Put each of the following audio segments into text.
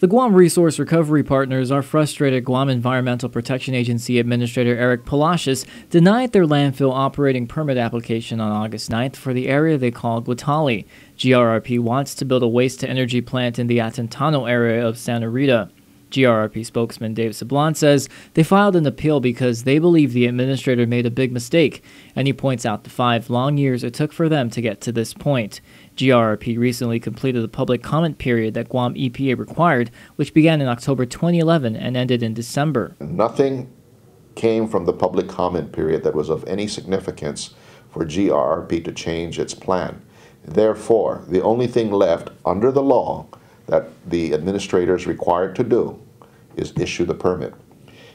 The Guam Resource Recovery Partners are frustrated Guam Environmental Protection Agency Administrator Eric Palacios denied their landfill operating permit application on August 9th for the area they call Guatali. GRP wants to build a waste-to-energy plant in the Atentano area of Santa Rita. GRP spokesman Dave Sablan says they filed an appeal because they believe the administrator made a big mistake, and he points out the 5 long years it took for them to get to this point. GRP recently completed the public comment period that Guam EPA required, which began in October 2011 and ended in December. Nothing came from the public comment period that was of any significance for GRP to change its plan. Therefore, the only thing left under the law that the administrator is required to do is issue the permit.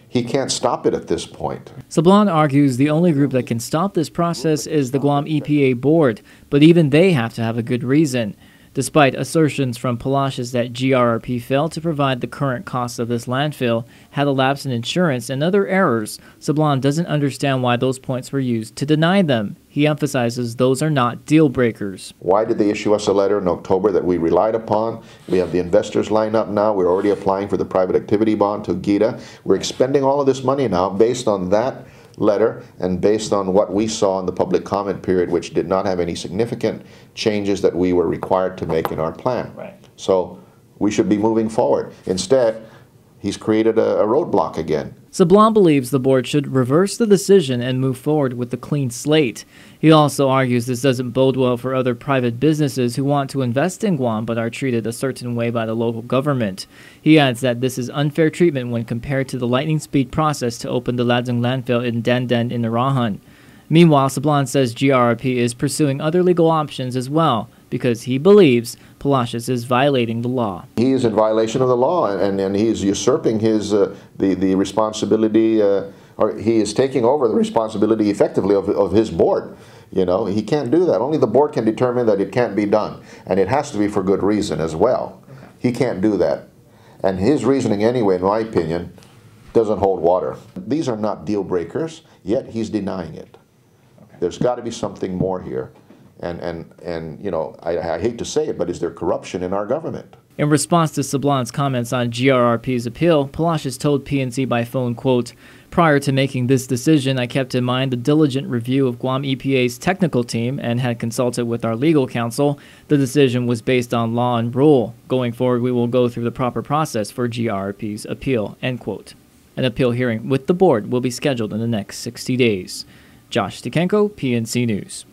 He can't stop it at this point. Sablan argues the only group that can stop this process is the Guam EPA board, but even they have to have a good reason. Despite assertions from Palacios that GRP failed to provide the current cost of this landfill, had a lapse in insurance, and other errors, Sablan doesn't understand why those points were used to deny them. He emphasizes those are not deal breakers. Why did they issue us a letter in October that we relied upon? We have the investors lined up now. We're already applying for the private activity bond to GITA. We're expending all of this money now based on that letter and based on what we saw in the public comment period, which did not have any significant changes that we were required to make in our plan. Right. So we should be moving forward. Instead, he's created a roadblock again. Sablan believes the board should reverse the decision and move forward with a clean slate. He also argues this doesn't bode well for other private businesses who want to invest in Guam but are treated a certain way by the local government. He adds that this is unfair treatment when compared to the lightning speed process to open the Ladang landfill in Dandan in Narahan. Meanwhile, Sablan says GRP is pursuing other legal options as well because he believes Palacios is violating the law. He is in violation of the law, and he is usurping his the responsibility, or he is taking over the responsibility effectively of his board. You know, he can't do that. Only the board can determine that it can't be done, and it has to be for good reason as well. Okay. He can't do that, and his reasoning anyway, in my opinion, doesn't hold water. These are not deal breakers, yet he's denying it. Okay. There's got to be something more here. And you know, I hate to say it, but is there corruption in our government? In response to Sablan's comments on GRP's appeal, Palacios told PNC by phone, quote, "Prior to making this decision, I kept in mind the diligent review of Guam EPA's technical team and had consulted with our legal counsel. The decision was based on law and rule. Going forward, we will go through the proper process for GRP's appeal," end quote. An appeal hearing with the board will be scheduled in the next 60 days. Josh Tikenko, PNC News.